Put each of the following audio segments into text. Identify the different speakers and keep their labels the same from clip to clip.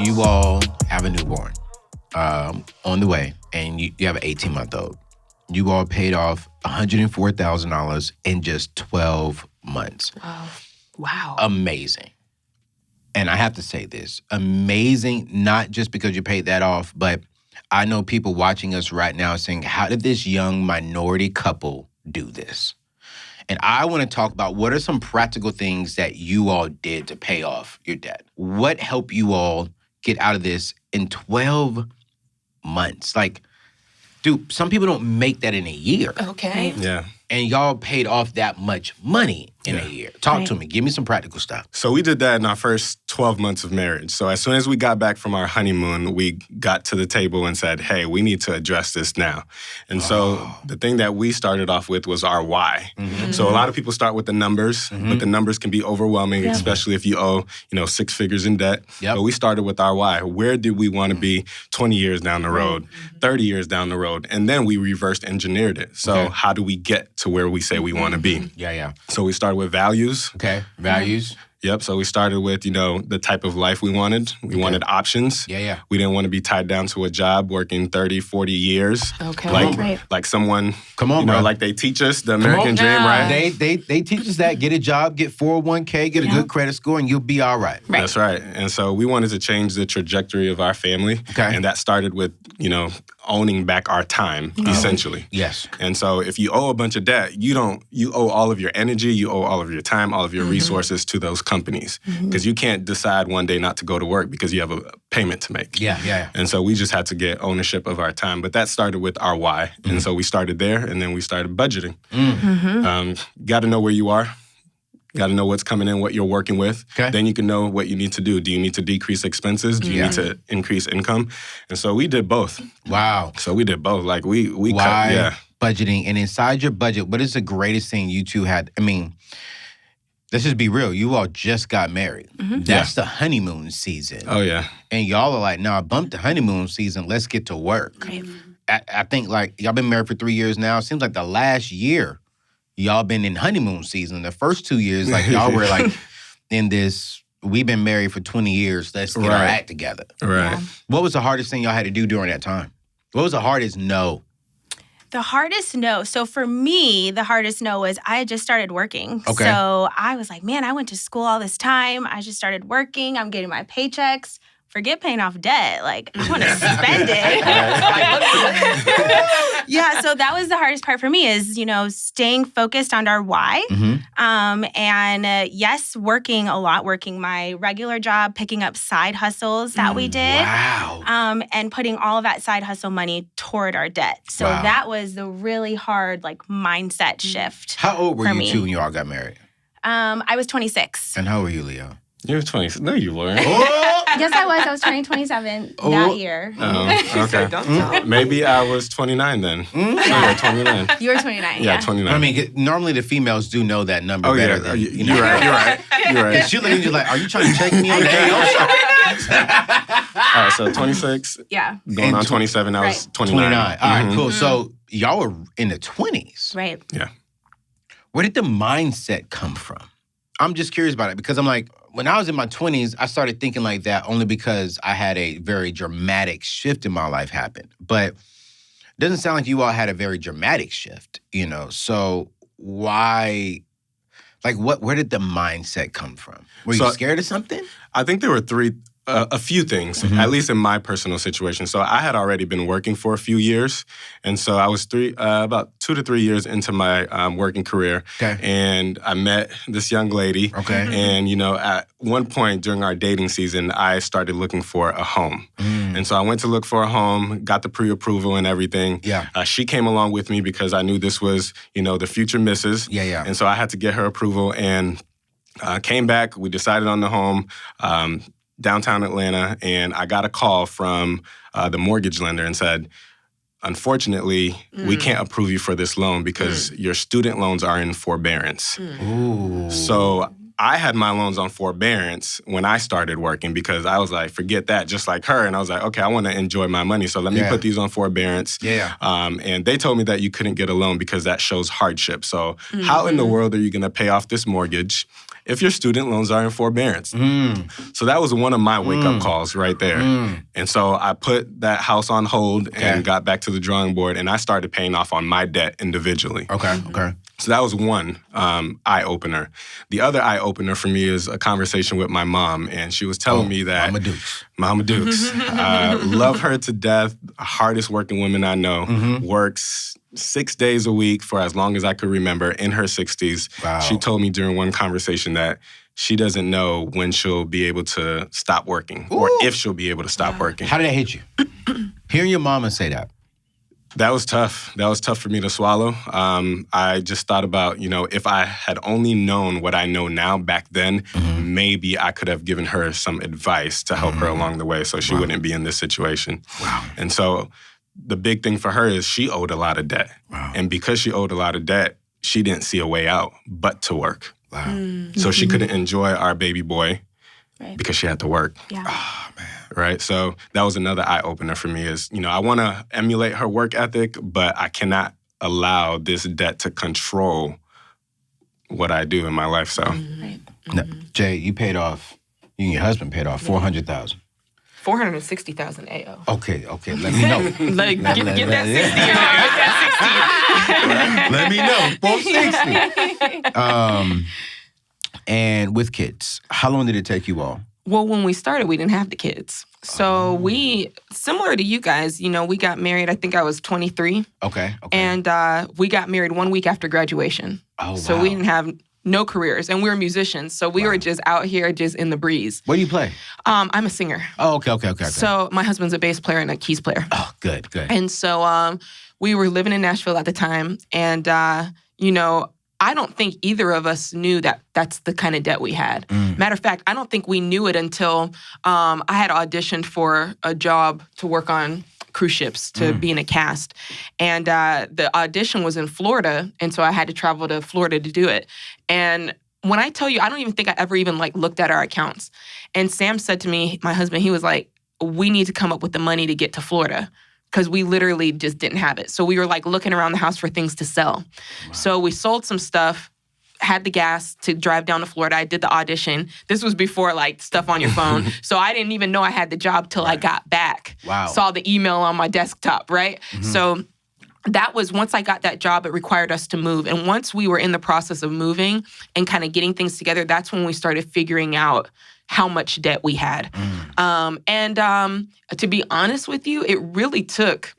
Speaker 1: you all have a newborn on the way, and you have an 18-month-old. You all paid off $104,000 in just 12 months.
Speaker 2: Wow.
Speaker 1: Amazing. And I have to say this, amazing, not just because you paid that off, but I know people watching us right now saying, how did this young minority couple do this? And I want to talk about what are some practical things that you all did to pay off your debt. What helped you all get out of this in 12 months? Like, dude, some people don't make that in a year.
Speaker 2: Okay.
Speaker 3: Yeah.
Speaker 1: And y'all paid off that much money in a year. Talk to me. Give me some practical stuff.
Speaker 3: So we did that in our first 12 months of marriage. So as soon as we got back from our honeymoon, we got to the table and said, hey, we need to address this now. And so the thing that we started off with was our why. So a lot of people start with the numbers, but the numbers can be overwhelming, especially if you owe, 6 figures in debt. But we started with our why. Where did we want to be 20 years down the road, 30 years down the road? And then we reversed engineered it. So how do we get to where we say we want to be?
Speaker 1: Yeah.
Speaker 3: So we started with values.
Speaker 1: Okay, values.
Speaker 3: Yep. So we started with, the type of life we wanted. We wanted options.
Speaker 1: Yeah.
Speaker 3: We didn't want to be tied down to a job working 30, 40 years.
Speaker 2: Okay.
Speaker 3: Like someone,
Speaker 1: Come on, bro.
Speaker 3: like they teach us the American dream, right?
Speaker 1: They teach us that. Get a job, get 401k, get a good credit score, and you'll be all right.
Speaker 3: That's right. And so we wanted to change the trajectory of our family.
Speaker 1: Okay.
Speaker 3: And that started with, owning back our time, essentially.
Speaker 1: Yes.
Speaker 3: And so if you owe a bunch of debt, you owe all of your energy, you owe all of your time, all of your resources to those companies. Because you can't decide one day not to go to work because you have a payment to make.
Speaker 1: Yeah.
Speaker 3: And so we just had to get ownership of our time. But that started with our why. And so we started there, and then we started budgeting. Got to know where you are. Got to know what's coming in, what you're working with. Okay. Then you can know what you need to do. Do you need to decrease expenses? Do you need to increase income? And so we did both.
Speaker 1: Wow.
Speaker 3: So we did both. Like we
Speaker 1: Why
Speaker 3: cut,
Speaker 1: budgeting? And inside your budget, what is the greatest thing you two had? I mean, let's just be real. You all just got married. That's the honeymoon season.
Speaker 3: Oh, yeah.
Speaker 1: And y'all are like, nah, bump the honeymoon season. Let's get to work.
Speaker 2: Right.
Speaker 1: I think, like, y'all been married for 3 years now. It seems like the last year, y'all been in honeymoon season. The first 2 years, like, y'all were, like, in this, we've been married for 20 years. Let's get our act together.
Speaker 3: Right.
Speaker 2: Yeah.
Speaker 1: What was the hardest thing y'all had to do during that time? What was the hardest no?
Speaker 4: The hardest no. So for me, the hardest no was I had just started working.
Speaker 1: Okay.
Speaker 4: So I was like, man, I went to school all this time. I just started working. I'm getting my paychecks. Forget paying off debt. Like, I want to spend it. Yeah, so that was the hardest part for me is, staying focused on our why. And yes, working a lot, working my regular job, picking up side hustles that we did.
Speaker 1: Wow.
Speaker 4: And putting all of that side hustle money toward our debt. So that was the really hard, mindset shift.
Speaker 1: How old were
Speaker 4: for
Speaker 1: you
Speaker 4: me.
Speaker 1: two when you all got married?
Speaker 4: I was 26.
Speaker 1: And how old were you, Leo?
Speaker 3: You were 20. No, you weren't.
Speaker 4: Yes, I was. I was turning 27 that year.
Speaker 3: Oh, okay. Maybe I was 29 then. Yeah, 29.
Speaker 4: You were 29.
Speaker 3: Yeah, 29.
Speaker 1: I mean, normally the females do know that number better than
Speaker 3: You're right. You're right.
Speaker 1: She looking at you like, are you trying to check me on the
Speaker 3: All right, so 26.
Speaker 4: Yeah.
Speaker 3: Going on 27. I was 29.
Speaker 1: 29. All right, cool. So y'all were in the 20s.
Speaker 4: Right.
Speaker 3: Yeah.
Speaker 1: Where did the mindset come from? I'm just curious about it because I'm like, when I was in my 20s, I started thinking like that only because I had a very dramatic shift in my life happen. But it doesn't sound like you all had a very dramatic shift, So why, where did the mindset come from? Were you scared of something?
Speaker 3: I think there were a few things, at least in my personal situation. So I had already been working for a few years. And so I was about 2 to 3 years into my working career.
Speaker 1: Okay.
Speaker 3: And I met this young lady.
Speaker 1: Okay.
Speaker 3: And, at one point during our dating season, I started looking for a home. And so I went to look for a home, got the pre-approval and everything.
Speaker 1: Yeah.
Speaker 3: She came along with me because I knew this was, the future missus.
Speaker 1: Yeah.
Speaker 3: And so I had to get her approval and came back. We decided on the home. Downtown Atlanta, and I got a call from the mortgage lender and said, unfortunately, we can't approve you for this loan because your student loans are in forbearance.
Speaker 1: Ooh.
Speaker 3: So I had my loans on forbearance when I started working because I was like, forget that, just like her. And I was like, okay, I want to enjoy my money, so let me put these on forbearance.
Speaker 1: Yeah.
Speaker 3: And they told me that you couldn't get a loan because that shows hardship. So how in the world are you going to pay off this mortgage if your student loans are in forbearance. So that was one of my wake-up calls right there. And so I put that house on hold and got back to the drawing board, and I started paying off on my debt individually.
Speaker 1: Okay.
Speaker 3: So that was one eye-opener. The other eye-opener for me is a conversation with my mom, and she was telling me that... Mama Dukes. Love her to death, hardest working woman I know, works 6 days a week for as long as I could remember, in her 60s.
Speaker 1: Wow.
Speaker 3: She told me during one conversation that she doesn't know when she'll be able to stop working or if she'll be able to stop working.
Speaker 1: How did that hit you? Hearing your mama say that.
Speaker 3: That was tough. That was tough for me to swallow. I just thought about, if I had only known what I know now back then, maybe I could have given her some advice to help her along the way so she wouldn't be in this situation. Wow. And so the big thing for her is she owed a lot of debt. Wow. And because she owed a lot of debt, she didn't see a way out but to work. Wow. So she couldn't enjoy our baby boy because she had to work.
Speaker 4: Yeah.
Speaker 1: Oh, man.
Speaker 3: Right? So that was another eye-opener for me is, I want to emulate her work ethic, but I cannot allow this debt to control what I do in my life. So,
Speaker 1: No, Jay, you and your husband paid off $400,000.
Speaker 2: $460,000 AO.
Speaker 1: Okay, let me know.
Speaker 2: Get that 60.
Speaker 1: Let me know. 460. And with kids, how long did it take you all?
Speaker 2: Well, when we started, we didn't have the kids. So we, similar to you guys, we got married, I think I was 23.
Speaker 1: Okay.
Speaker 2: And we got married 1 week after graduation.
Speaker 1: Oh,
Speaker 2: so we didn't have no careers. And we were musicians. So we were just out here just in the breeze.
Speaker 1: What do you play?
Speaker 2: I'm a singer.
Speaker 1: Oh, okay.
Speaker 2: So my husband's a bass player and a keys player.
Speaker 1: Oh, good.
Speaker 2: And so we were living in Nashville at the time. And, I don't think either of us knew that that's the kind of debt we had. Matter of fact, I don't think we knew it until I had auditioned for a job to work on cruise ships to be in a cast. And the audition was in Florida, and so I had to travel to Florida to do it. And when I tell you, I don't even think I ever even looked at our accounts. And Sam said to me, my husband, he was like, we need to come up with the money to get to Florida, because we literally just didn't have it. So we were looking around the house for things to sell. Wow. So we sold some stuff, had the gas to drive down to Florida. I did the audition. This was before stuff on your phone. So I didn't even know I had the job till I got back.
Speaker 1: Wow.
Speaker 2: Saw the email on my desktop, right? So that was, once I got that job, it required us to move. And once we were in the process of moving and kind of getting things together, that's when we started figuring out how much debt we had. And to be honest with you, it really took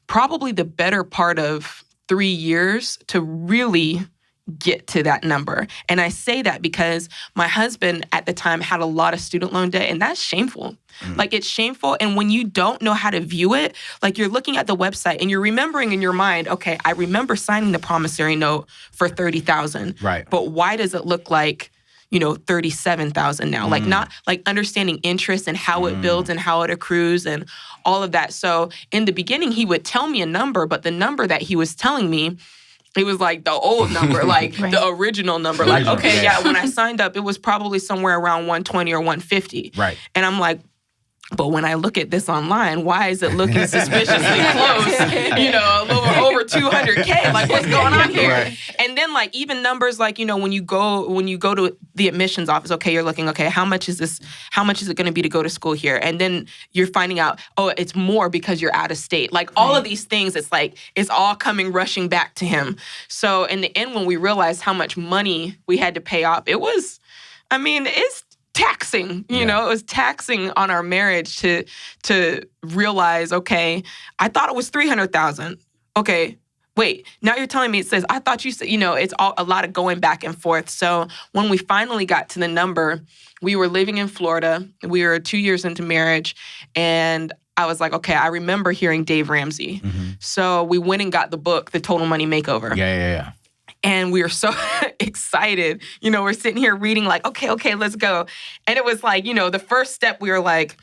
Speaker 2: probably the better part of 3 years to really get to that number. And I say that because my husband at the time had a lot of student loan debt, and that's shameful. It's shameful. And when you don't know how to view it, you're looking at the website and you're remembering in your mind, okay, I remember signing the promissory note for $30,000.
Speaker 1: Right.
Speaker 2: But why does it look like $37,000 now? Not understanding interest and how it builds and how it accrues and all of that. So in the beginning, he would tell me a number, but the number that he was telling me, it was the old number, the original number. When I signed up, it was probably somewhere around 120 or 150.
Speaker 1: Right.
Speaker 2: And I'm like, but when I look at this online, why is it looking suspiciously close? A little over 200K. What's going on here?
Speaker 1: Right.
Speaker 2: And then even numbers when you go to the admissions office, okay, you're looking, okay, how much is this? How much is it going to be to go to school here? And then you're finding out, oh, it's more because you're out of state. All of these things, it's all coming rushing back to him. So in the end, when we realized how much money we had to pay off, it's taxing, it was taxing on our marriage to realize, okay, I thought it was $300,000. Okay, wait, now you're telling me it says, I thought you said, it's all a lot of going back and forth. So when we finally got to the number, we were living in Florida. We were 2 years into marriage, and I was like, okay, I remember hearing Dave Ramsey. So we went and got the book, The Total Money Makeover.
Speaker 1: Yeah.
Speaker 2: And we were so excited. We're sitting here reading okay, let's go. And it was the first step, we were like,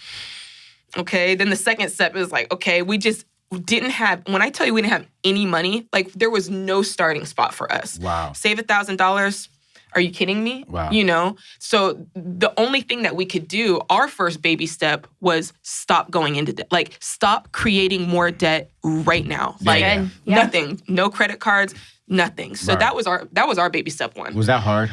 Speaker 2: okay. Then the second step is okay, we just didn't have, when I tell you we didn't have any money, there was no starting spot for us.
Speaker 1: Wow.
Speaker 2: Save $1,000. Are you kidding me?
Speaker 1: Wow.
Speaker 2: So the only thing that we could do, our first baby step was stop going into debt. Stop creating more debt right now. Nothing. No credit cards. Nothing. So that was our baby step one.
Speaker 1: Was that hard?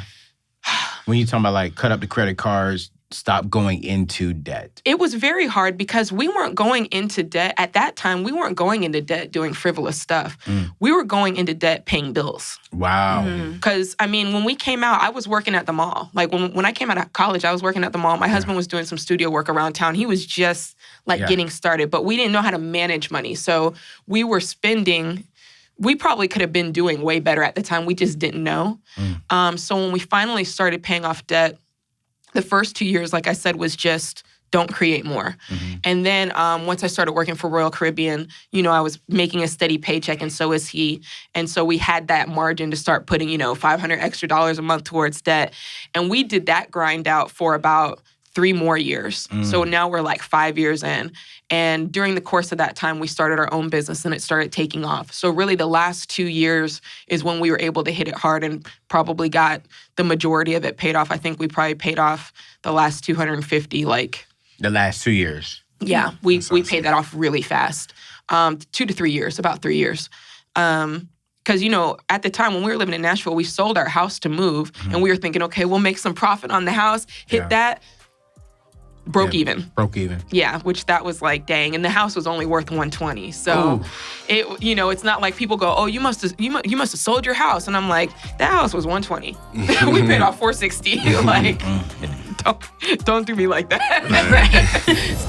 Speaker 1: When you talking about like cut up the credit cards, stop going into debt?
Speaker 2: It was very hard because we weren't going into debt. At that time, we weren't going into debt doing frivolous stuff. We were going into debt paying bills.
Speaker 1: Wow.
Speaker 2: Because, I mean, when we came out, I was working at the mall. Like, when I came out of college, I was working at the mall. My husband was doing some studio work around town. He was just, getting started. But we didn't know how to manage money. So we were spending... We probably could have been doing way better at the time. We just didn't know. So when we finally started paying off debt, the first 2 years, like I said, was just don't create more. And then once I started working for Royal Caribbean, I was making a steady paycheck, and so was he. And so we had that margin to start putting, $500 extra a month towards debt. And we did that grind out for about 3 more years. So now we're like 5 years in. And during the course of that time, we started our own business and it started taking off. So really the last 2 years is when we were able to hit it hard and probably got the majority of it paid off. I think we probably paid off the last 250,
Speaker 1: The last 2 years.
Speaker 2: Yeah, we paid that off really fast. 2 to 3 years, about 3 years. Because, at the time when we were living in Nashville, we sold our house to move. And we were thinking, okay, we'll make some profit on the house, hit that. Broke even. Yeah, which that was like, dang. And the house was only worth $120. So it's not like people go, oh, you must have sold your house. And I'm like, that house was $120. We paid off $460. Like, don't do me like that.